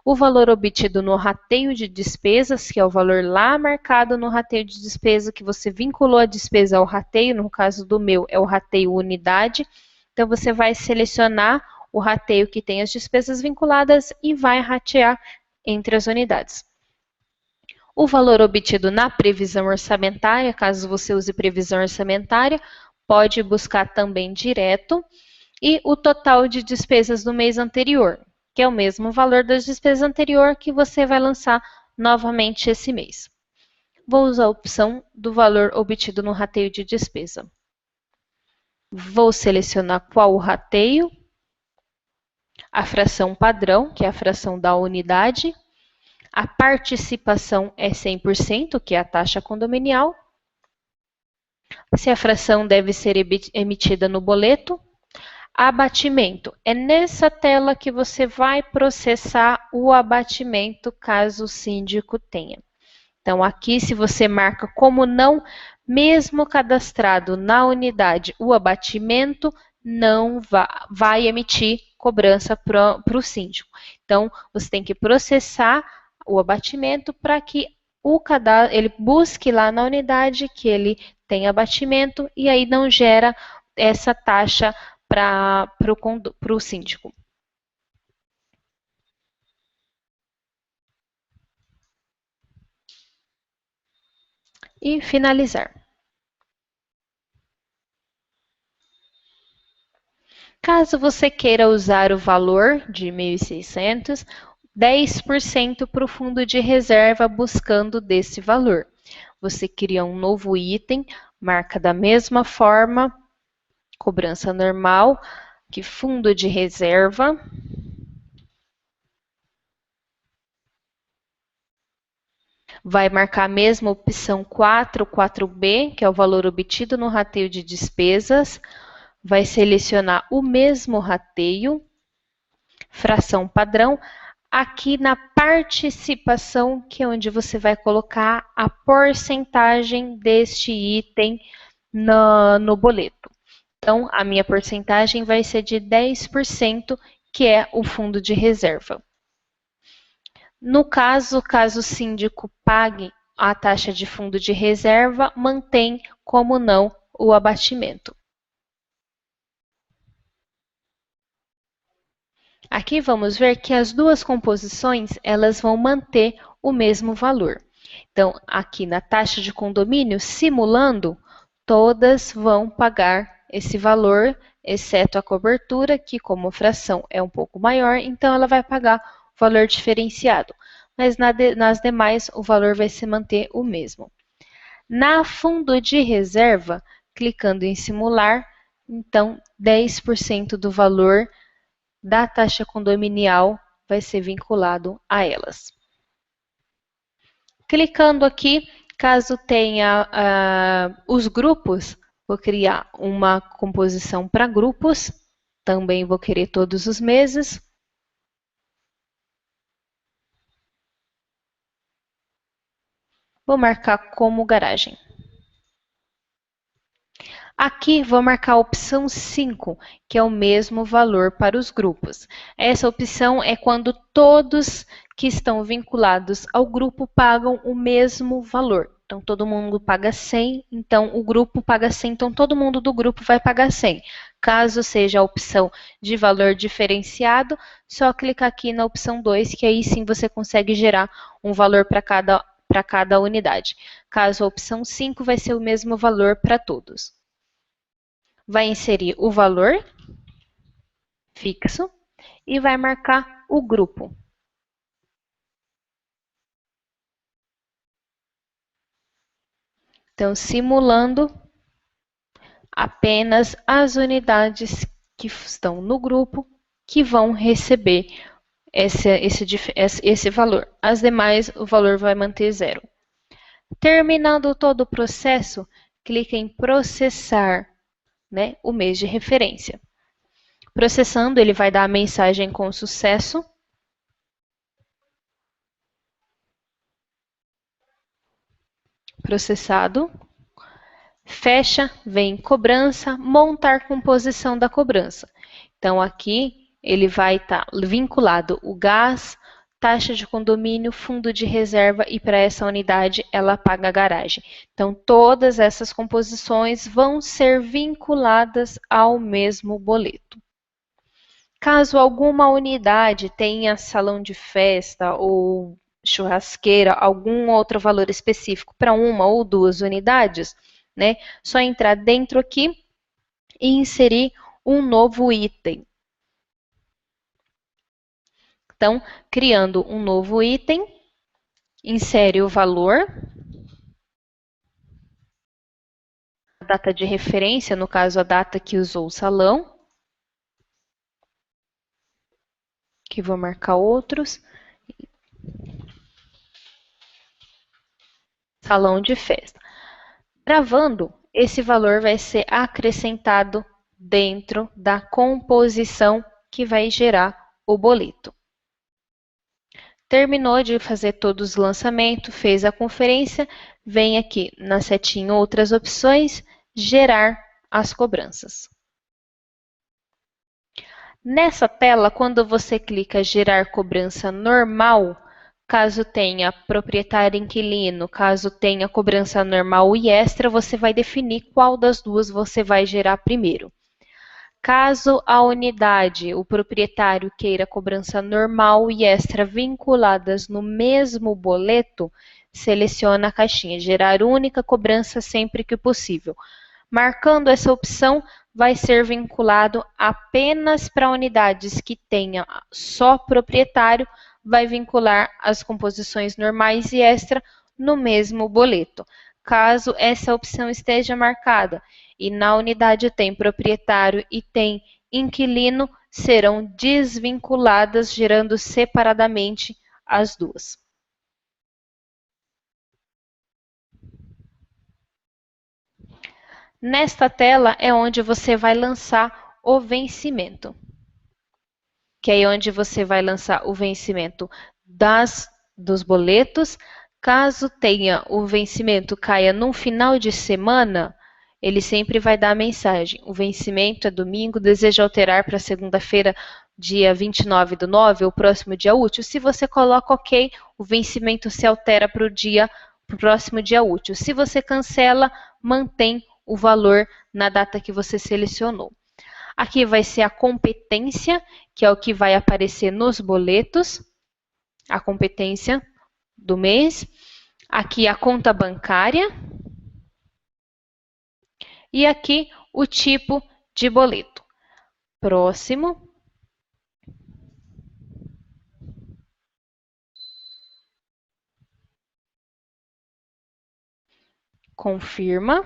O valor obtido no rateio de despesas, que é o valor lá marcado no rateio de despesa, que você vinculou a despesa ao rateio, no caso do meu é o rateio unidade. Então, você vai selecionar o rateio que tem as despesas vinculadas e vai ratear entre as unidades. O valor obtido na previsão orçamentária, caso você use previsão orçamentária, pode buscar também direto. E o total de despesas do mês anterior, que é o mesmo valor das despesas anterior que você vai lançar novamente esse mês. Vou usar a opção do valor obtido no rateio de despesa. Vou selecionar qual o rateio, a fração padrão, que é a fração da unidade, a participação é 100%, que é a taxa condominial, se a fração deve ser emitida no boleto. Abatimento. É nessa tela que você vai processar o abatimento, caso o síndico tenha. Então, aqui, se você marca como não, mesmo cadastrado na unidade, o abatimento não vai emitir cobrança para o síndico. Então, você tem que processar o abatimento para que ele busque lá na unidade que ele tem abatimento e aí não gera essa taxa para o síndico. E finalizar. Caso você queira usar o valor de 1.600, 10% para o fundo de reserva buscando desse valor. Você cria um novo item, marca da mesma forma, cobrança normal, que fundo de reserva. Vai marcar a mesma opção 4, 4B, que é o valor obtido no rateio de despesas. Vai selecionar o mesmo rateio, fração padrão. Aqui na participação, que é onde você vai colocar a porcentagem deste item no boleto. Então, a minha porcentagem vai ser de 10%, que é o fundo de reserva. No caso o síndico pague a taxa de fundo de reserva, mantém como não o abatimento. Aqui vamos ver que as duas composições, elas vão manter o mesmo valor. Então, aqui na taxa de condomínio, simulando, todas vão pagar esse valor, exceto a cobertura, que como fração é um pouco maior, então ela vai pagar o valor diferenciado. Mas nas demais, o valor vai se manter o mesmo. Na fundo de reserva, clicando em simular, então 10% do valor da taxa condominial vai ser vinculado a elas. Clicando aqui, caso tenha os grupos, vou criar uma composição para grupos, também vou querer todos os meses. Vou marcar como garagem. Aqui vou marcar a opção 5, que é o mesmo valor para os grupos. Essa opção é quando todos que estão vinculados ao grupo pagam o mesmo valor. Então, todo mundo paga 100, então o grupo paga 100, então todo mundo do grupo vai pagar 100. Caso seja a opção de valor diferenciado, só clicar aqui na opção 2, que aí sim você consegue gerar um valor para cada unidade. Caso a opção 5, vai ser o mesmo valor para todos. Vai inserir o valor fixo e vai marcar o grupo. Então, simulando apenas as unidades que estão no grupo que vão receber esse valor. As demais, o valor vai manter zero. Terminando todo o processo, clique em processar, né, o mês de referência. Processando, ele vai dar a mensagem com sucesso. Processado. Fecha, vem cobrança, montar composição da cobrança. Então, aqui ele vai estar vinculado o gás, taxa de condomínio, fundo de reserva e para essa unidade ela paga a garagem. Então, todas essas composições vão ser vinculadas ao mesmo boleto. Caso alguma unidade tenha salão de festa ou churrasqueira, algum outro valor específico para uma ou duas unidades, né? Só entrar dentro aqui e inserir um novo item. Então, criando um novo item, insere o valor, a data de referência, no caso a data que usou o salão, que vou marcar outros, salão de festa. Gravando, esse valor vai ser acrescentado dentro da composição que vai gerar o boleto. Terminou de fazer todos os lançamentos, fez a conferência, vem aqui na setinha outras opções, gerar as cobranças. Nessa tela, quando você clica gerar cobrança normal, caso tenha proprietário e inquilino, caso tenha cobrança normal e extra, você vai definir qual das duas você vai gerar primeiro. Caso a unidade, o proprietário queira cobrança normal e extra vinculadas no mesmo boleto, seleciona a caixinha gerar única cobrança sempre que possível. Marcando essa opção, vai ser vinculado apenas para unidades que tenha só proprietário, vai vincular as composições normais e extra no mesmo boleto. Caso essa opção esteja marcada e na unidade tem proprietário e tem inquilino, serão desvinculadas, gerando separadamente as duas. Nesta tela é onde você vai lançar o vencimento, que é onde você vai lançar o vencimento dos boletos. Caso tenha o vencimento caia no final de semana, ele sempre vai dar a mensagem. O vencimento é domingo, deseja alterar para segunda-feira, dia 29/9, ou próximo dia útil. Se você coloca OK, o vencimento se altera para o próximo dia útil. Se você cancela, mantém o valor na data que você selecionou. Aqui vai ser a competência, que é o que vai aparecer nos boletos, a competência do mês. Aqui a conta bancária. E aqui o tipo de boleto. Próximo. Confirma.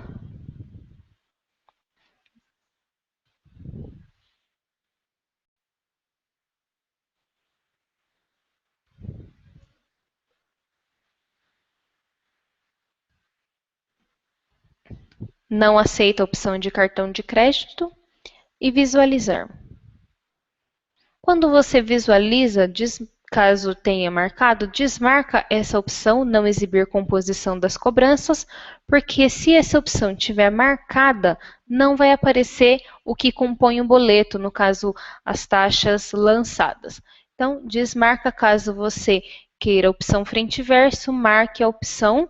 Não aceita a opção de cartão de crédito e visualizar. Quando você visualiza, caso tenha marcado, desmarca essa opção, não exibir composição das cobranças, porque se essa opção estiver marcada, não vai aparecer o que compõe o boleto, no caso, as taxas lançadas. Então, desmarca caso você queira a opção frente e verso, marque a opção.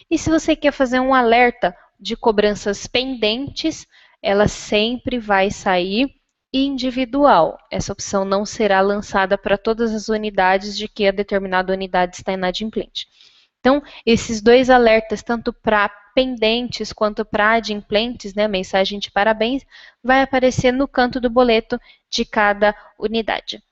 E se você quer fazer um alerta de cobranças pendentes, ela sempre vai sair individual. Essa opção não será lançada para todas as unidades de que a determinada unidade está inadimplente. Então, esses dois alertas, tanto para pendentes quanto para adimplentes, né, mensagem de parabéns, vai aparecer no canto do boleto de cada unidade.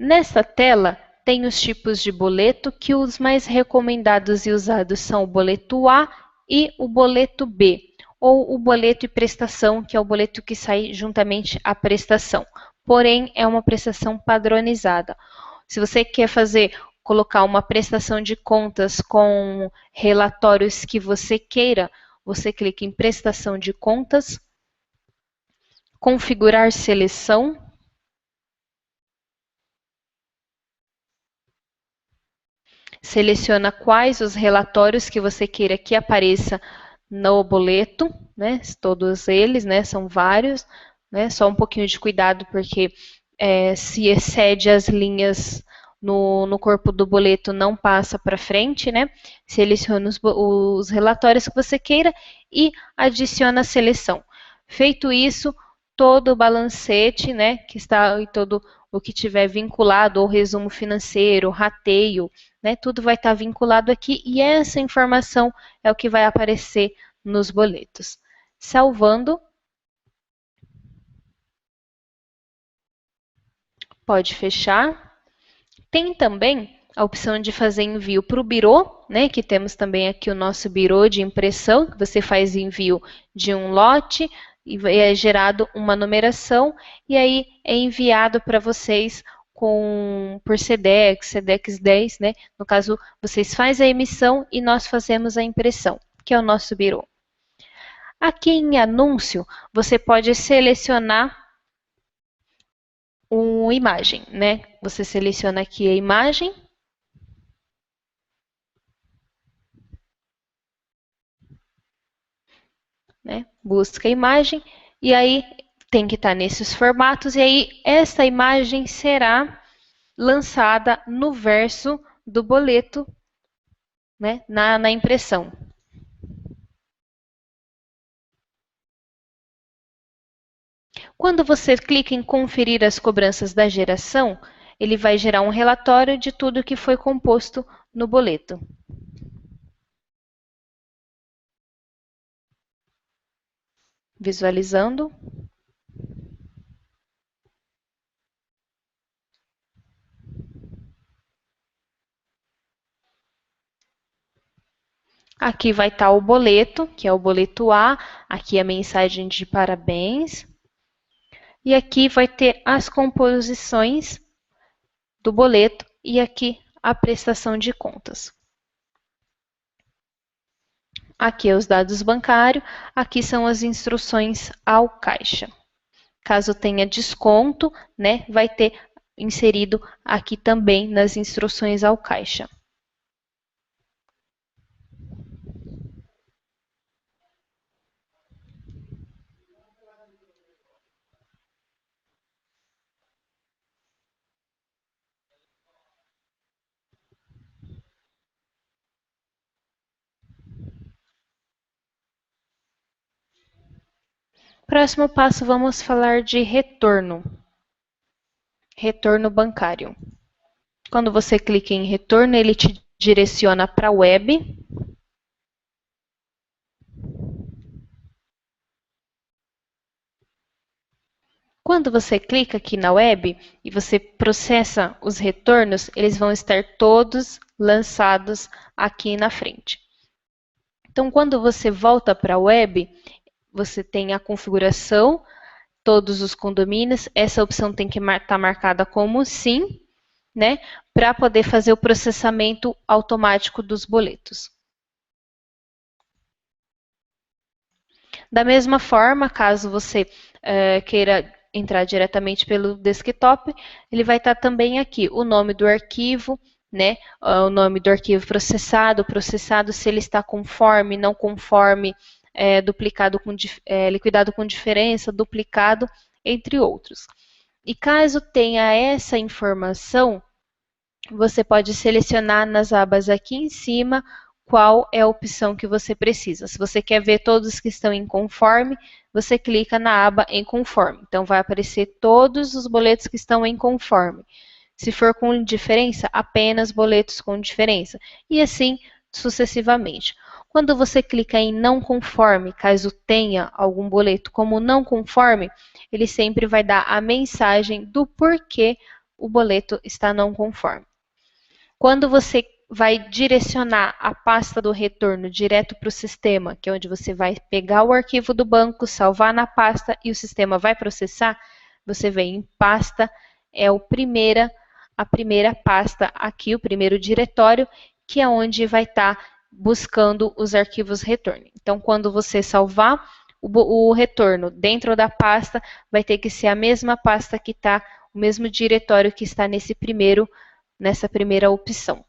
Nesta tela, tem os tipos de boleto, que os mais recomendados e usados são o boleto A e o boleto B, ou o boleto e prestação, que é o boleto que sai juntamente à prestação. Porém, é uma prestação padronizada. Se você quer colocar uma prestação de contas com relatórios que você queira, você clica em prestação de contas, configurar seleção, seleciona quais os relatórios que você queira que apareça no boleto, né? Todos eles, né? São vários, né? Só um pouquinho de cuidado porque se excede as linhas no corpo do boleto, não passa para frente, né? Seleciona os relatórios que você queira e adiciona a seleção. Feito isso, todo o balancete, né? Que está em todo o que tiver vinculado ao resumo financeiro, rateio, né? Tudo vai estar vinculado aqui e essa informação é o que vai aparecer nos boletos. Salvando. Pode fechar. Tem também a opção de fazer envio para o birô, né? Que temos também aqui o nosso birô de impressão, que você faz envio de um lote e é gerado uma numeração e aí é enviado para vocês por SEDEX, SEDEX 10, né? No caso, vocês fazem a emissão e nós fazemos a impressão, que é o nosso birô. Aqui em anúncio, você pode selecionar uma imagem, né? Você seleciona aqui a imagem. Né? Busca a imagem e aí tem que estar nesses formatos e aí essa imagem será lançada no verso do boleto, né? na impressão. Quando você clica em conferir as cobranças da geração, ele vai gerar um relatório de tudo que foi composto no boleto. Visualizando. Aqui vai estar o boleto, que é o boleto A, aqui a mensagem de parabéns. E aqui vai ter as composições do boleto e aqui a prestação de contas. Aqui é os dados bancários, aqui são as instruções ao caixa. Caso tenha desconto, né, vai ter inserido aqui também nas instruções ao caixa. Próximo passo, vamos falar de retorno. Retorno bancário. Quando você clica em retorno, ele te direciona para a web. Quando você clica aqui na web e você processa os retornos, eles vão estar todos lançados aqui na frente. Então, quando você volta para a web, você tem a configuração, todos os condomínios, essa opção tem que estar marcada como sim, né, para poder fazer o processamento automático dos boletos. Da mesma forma, caso você queira entrar diretamente pelo desktop, ele vai estar também aqui o nome do arquivo, né, o nome do arquivo processado, se ele está conforme, não conforme, liquidado com diferença, duplicado, entre outros. E caso tenha essa informação, você pode selecionar nas abas aqui em cima qual é a opção que você precisa. Se você quer ver todos que estão em conforme, você clica na aba em conforme. Então, vai aparecer todos os boletos que estão em conforme. Se for com diferença, apenas boletos com diferença. E assim sucessivamente. Quando você clica em não conforme, caso tenha algum boleto como não conforme, ele sempre vai dar a mensagem do porquê o boleto está não conforme. Quando você vai direcionar a pasta do retorno direto para o sistema, que é onde você vai pegar o arquivo do banco, salvar na pasta e o sistema vai processar, você vem em pasta, é a primeira pasta aqui, o primeiro diretório, que é onde vai estar buscando os arquivos retorno. Então, quando você salvar o retorno dentro da pasta, vai ter que ser a mesma pasta que está, o mesmo diretório que está nessa primeira opção.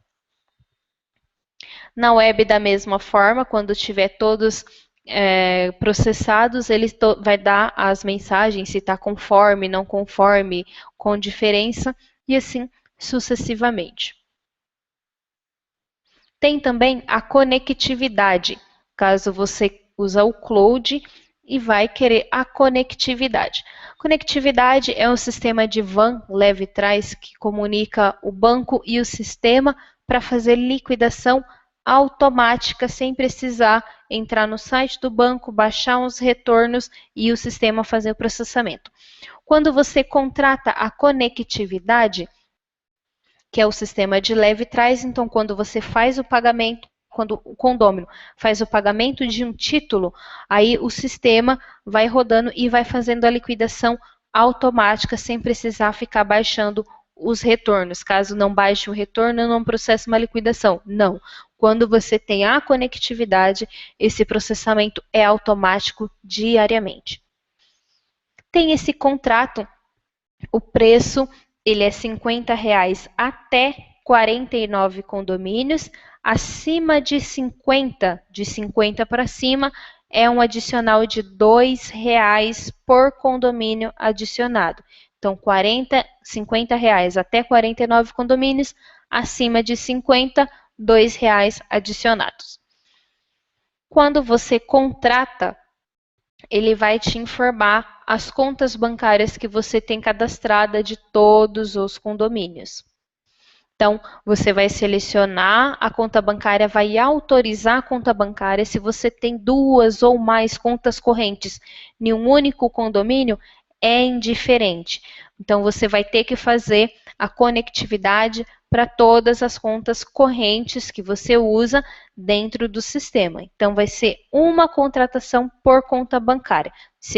Na web, da mesma forma, quando tiver todos processados, ele vai dar as mensagens se está conforme, não conforme, com diferença, e assim sucessivamente. Tem também a conectividade, caso você usa o cloud e vai querer a conectividade. Conectividade é um sistema de WAN leve-trás que comunica o banco e o sistema para fazer liquidação automática sem precisar entrar no site do banco, baixar uns retornos e o sistema fazer o processamento. Quando você contrata a conectividade, que é o sistema de leve-trás, então quando você faz o pagamento, quando o condômino faz o pagamento de um título, aí o sistema vai rodando e vai fazendo a liquidação automática sem precisar ficar baixando os retornos. Caso não baixe o retorno, não processa uma liquidação. Não. Quando você tem a conectividade, esse processamento é automático diariamente. Tem esse contrato, o preço ele é R$ 50 até 49 condomínios. Acima de 50 para cima, é um adicional de R$ 2 por condomínio adicionado. Então, R$ 50 até 49 condomínios, acima de 50, R$ 2 adicionados. Quando você contrata, ele vai te informar as contas bancárias que você tem cadastrada de todos os condomínios. Então, você vai selecionar a conta bancária, vai autorizar a conta bancária. Se você tem duas ou mais contas correntes em um único condomínio, é indiferente. Então, você vai ter que fazer a conectividade para todas as contas correntes que você usa dentro do sistema. Então, vai ser uma contratação por conta bancária.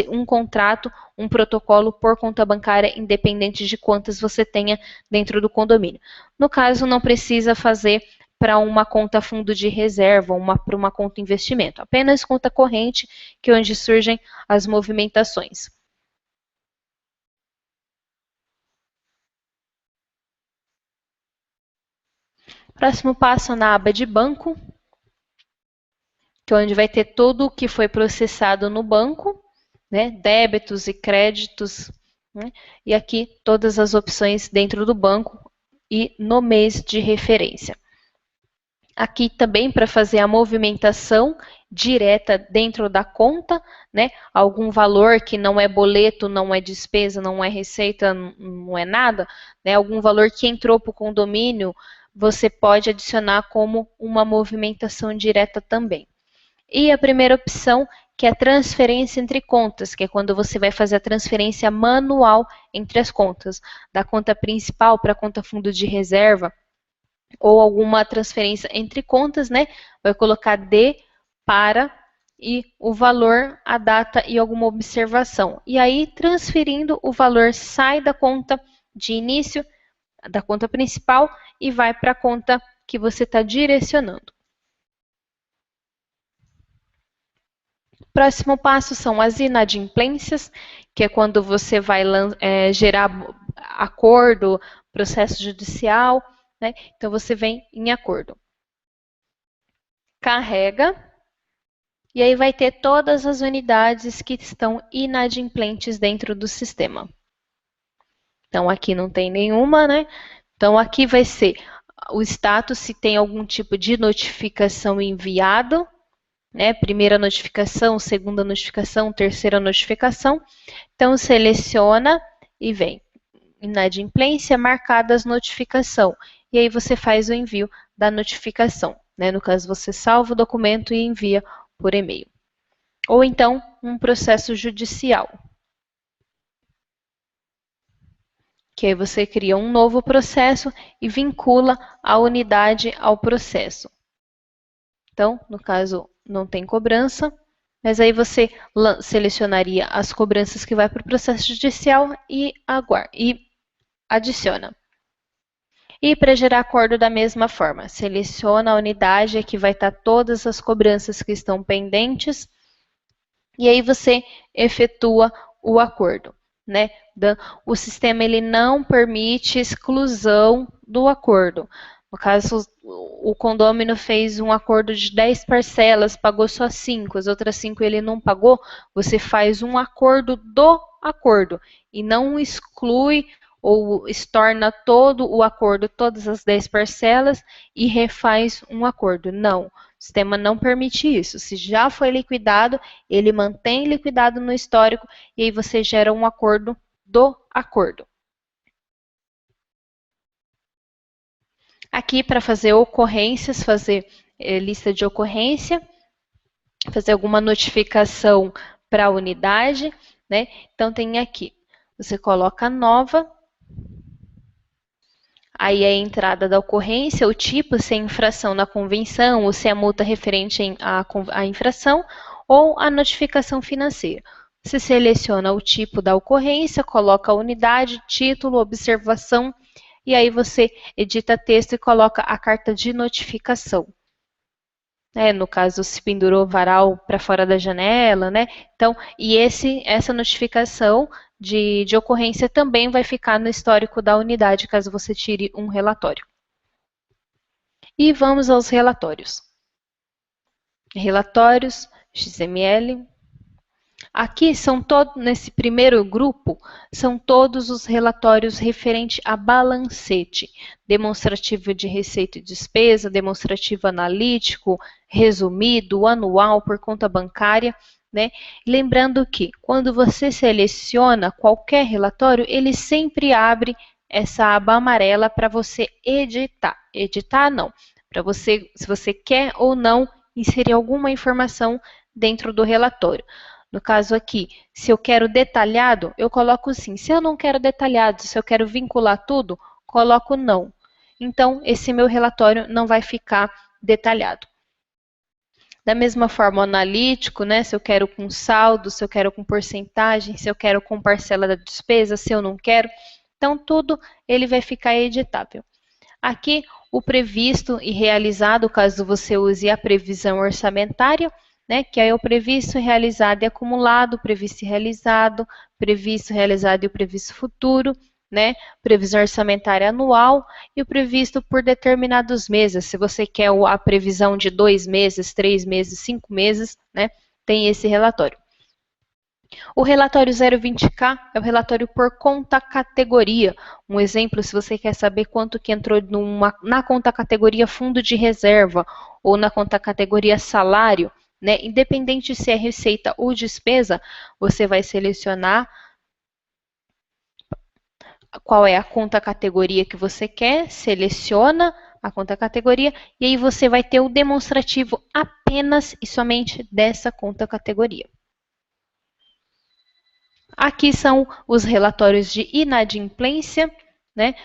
Um contrato, um protocolo por conta bancária, independente de quantas você tenha dentro do condomínio. No caso, não precisa fazer para uma conta fundo de reserva, para uma conta investimento. Apenas conta corrente, que é onde surgem as movimentações. Próximo passo na aba de banco, que é onde vai ter tudo o que foi processado no banco, né? Débitos e créditos, né? E aqui todas as opções dentro do banco e no mês de referência. Aqui também para fazer a movimentação direta dentro da conta, né? Algum valor que não é boleto, não é despesa, não é receita, não é nada, né? Algum valor que entrou para o condomínio, você pode adicionar como uma movimentação direta também. E a primeira opção, que é a transferência entre contas, que é quando você vai fazer a transferência manual entre as contas, da conta principal para a conta fundo de reserva, ou alguma transferência entre contas, né? Vai colocar D para e o valor, a data e alguma observação. E aí, transferindo, o valor sai da conta de início, da conta principal, e vai para a conta que você está direcionando. Próximo passo são as inadimplências, que é quando você vai gerar acordo, processo judicial, né? Então, você vem em acordo. Carrega, e aí vai ter todas as unidades que estão inadimplentes dentro do sistema. Então, aqui não tem nenhuma, né? Então, aqui vai ser o status se tem algum tipo de notificação enviado, né? Primeira notificação, segunda notificação, terceira notificação. Então, seleciona e vem inadimplência, marcadas notificação. E aí você faz o envio da notificação, né? No caso, você salva o documento e envia por e-mail. Ou então, um processo judicial. Que aí você cria um novo processo e vincula a unidade ao processo. Então, no caso, não tem cobrança, mas aí você selecionaria as cobranças que vai para o processo judicial e adiciona. E para gerar acordo da mesma forma, seleciona a unidade que vai estar todas as cobranças que estão pendentes e aí você efetua o acordo, né? O sistema ele não permite exclusão do acordo. No caso, o condômino fez um acordo de 10 parcelas, pagou só 5, as outras 5 ele não pagou, você faz um acordo do acordo e não exclui ou estorna todo o acordo, todas as 10 parcelas e refaz um acordo. Não, o sistema não permite isso. Se já foi liquidado, ele mantém liquidado no histórico e aí você gera um acordo do acordo. Aqui para fazer ocorrências, fazer lista de ocorrência, fazer alguma notificação para a unidade, né? Então tem aqui, você coloca nova, aí é a entrada da ocorrência, o tipo, se é infração na convenção ou se é multa referente à infração ou a notificação financeira. Você seleciona o tipo da ocorrência, coloca a unidade, título, observação, e aí você edita texto e coloca a carta de notificação. No caso, se pendurou varal para fora da janela, né? Então, e essa notificação de ocorrência também vai ficar no histórico da unidade, caso você tire um relatório. E vamos aos relatórios. Relatórios, XML. Aqui são todos, nesse primeiro grupo, são todos os relatórios referentes a balancete, demonstrativo de receita e despesa, demonstrativo analítico, resumido, anual, por conta bancária, né? Lembrando que quando você seleciona qualquer relatório, ele sempre abre essa aba amarela para você editar. Editar não, para você, se você quer ou não inserir alguma informação dentro do relatório. No caso aqui, se eu quero detalhado, eu coloco sim. Se eu não quero detalhado, se eu quero vincular tudo, coloco não. Então, esse meu relatório não vai ficar detalhado. Da mesma forma, o analítico, né? Se eu quero com saldo, se eu quero com porcentagem, se eu quero com parcela da despesa, se eu não quero. Então, tudo ele vai ficar editável. Aqui, o previsto e realizado, caso você use a previsão orçamentária, né, que é o previsto, realizado e acumulado, previsto e realizado e o previsto futuro, né, previsão orçamentária anual e o previsto por determinados meses. Se você quer a previsão de 2 meses, 3 meses, 5 meses, né, tem esse relatório. O relatório 020K é o relatório por conta categoria. Um exemplo, se você quer saber quanto que entrou na conta categoria fundo de reserva ou na conta categoria salário, né? Independente se é receita ou despesa, você vai selecionar qual é a conta categoria que você quer, seleciona a conta categoria e aí você vai ter o demonstrativo apenas e somente dessa conta categoria. Aqui são os relatórios de inadimplência, né?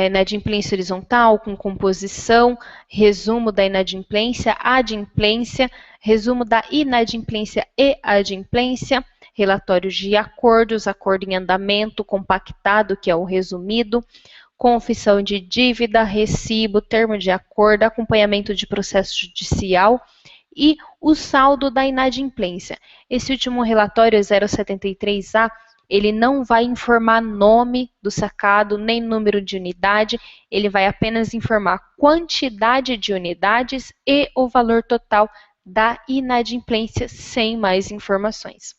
Inadimplência horizontal, com composição, resumo da inadimplência, adimplência, resumo da inadimplência e adimplência, relatórios de acordos, acordo em andamento, compactado, que é o resumido, confissão de dívida, recibo, termo de acordo, acompanhamento de processo judicial, e o saldo da inadimplência. Esse último relatório, 073A, ele não vai informar nome do sacado, nem número de unidade, ele vai apenas informar quantidade de unidades e o valor total da inadimplência, sem mais informações.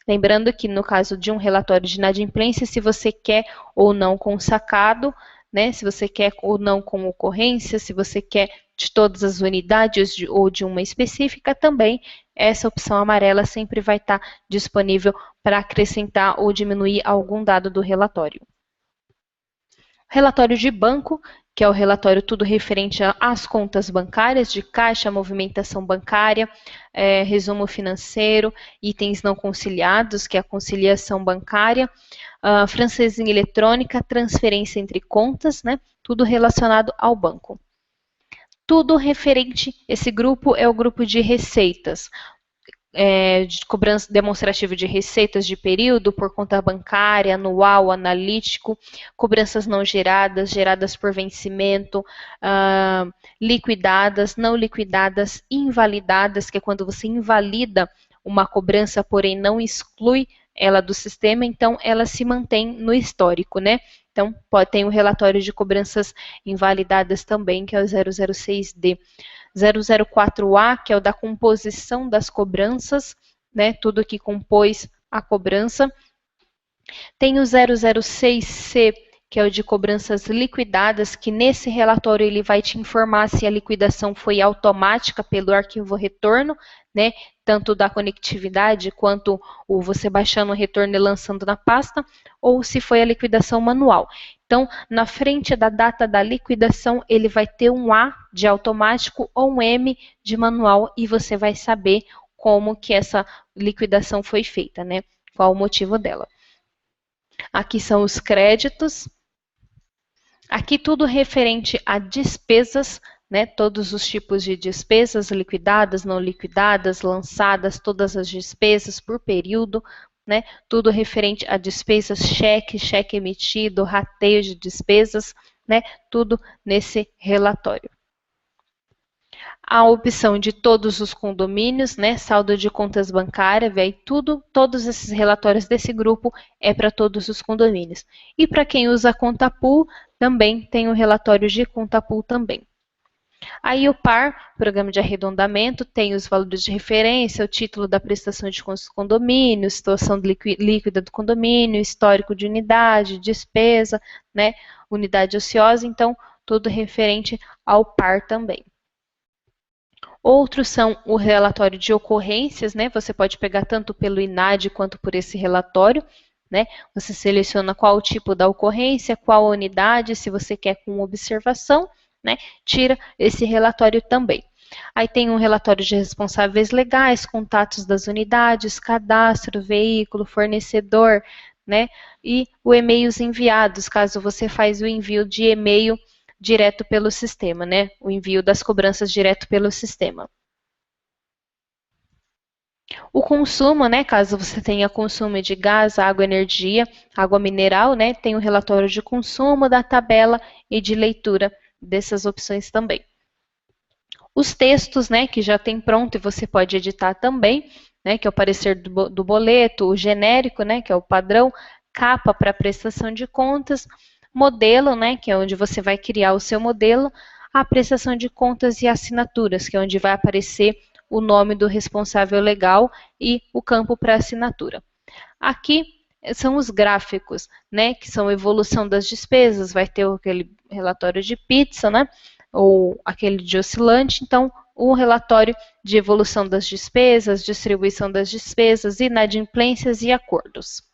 Lembrando que no caso de um relatório de inadimplência, se você quer ou não com sacado, né, se você quer ou não com ocorrência, se você quer de todas as unidades ou de uma específica, também essa opção amarela sempre vai estar disponível para acrescentar ou diminuir algum dado do relatório. Relatório de banco, que é o relatório tudo referente às contas bancárias, de caixa, movimentação bancária, resumo financeiro, itens não conciliados, que é a conciliação bancária, francesinha eletrônica, transferência entre contas, né? Tudo relacionado ao banco. Tudo referente, esse grupo é o grupo de receitas, de cobrança demonstrativa de receitas de período por conta bancária, anual, analítico, cobranças não geradas, geradas por vencimento, liquidadas, não liquidadas, invalidadas, que é quando você invalida uma cobrança, porém não exclui ela do sistema, então ela se mantém no histórico, né? Então, ter um relatório de cobranças invalidadas também, que é o 006D. 004A, que é o da composição das cobranças, né? Tudo que compôs a cobrança. Tem o 006C, que é o de cobranças liquidadas, que nesse relatório ele vai te informar se a liquidação foi automática pelo arquivo retorno, né? Tanto da conectividade quanto o você baixando o retorno e lançando na pasta, ou se foi a liquidação manual. Então, na frente da data da liquidação, ele vai ter um A de automático ou um M de manual e você vai saber como que essa liquidação foi feita, né? Qual o motivo dela. Aqui são os créditos. Aqui tudo referente a despesas, né? Todos os tipos de despesas, liquidadas, não liquidadas, lançadas, todas as despesas por período, né? Tudo referente a despesas, cheque emitido, rateio de despesas, né? Tudo nesse relatório. A opção de todos os condomínios, né? Saldo de contas bancárias, todos esses relatórios desse grupo é para todos os condomínios. E para quem usa a conta pool, também tem o relatório de conta pool também. Aí o PAR, Programa de Arredondamento, tem os valores de referência, o título da prestação de condomínio, situação líquida do condomínio, histórico de unidade, despesa, né? Unidade ociosa, então tudo referente ao PAR também. Outros são o relatório de ocorrências, né? Você pode pegar tanto pelo INAD quanto por esse relatório, né? Você seleciona qual o tipo da ocorrência, qual a unidade, se você quer com observação, né? Tira esse relatório também. Aí tem um relatório de responsáveis legais, contatos das unidades, cadastro, veículo, fornecedor, né? E os e-mails enviados, caso você faz o envio de e-mail direto pelo sistema, né? O envio das cobranças direto pelo sistema. O consumo, né? Caso você tenha consumo de gás, água, energia, água mineral, né? Tem o relatório de consumo da tabela e de leitura dessas opções também. Os textos, né? Que já tem pronto e você pode editar também, né? Que é o parecer do boleto, o genérico, né? Que é o padrão, capa para prestação de contas, modelo, né, que é onde você vai criar o seu modelo, a prestação de contas e assinaturas, que é onde vai aparecer o nome do responsável legal e o campo para assinatura. Aqui são os gráficos, né, que são a evolução das despesas, vai ter aquele relatório de pizza, né, ou aquele de oscilante, então o relatório de evolução das despesas, distribuição das despesas, inadimplências e acordos.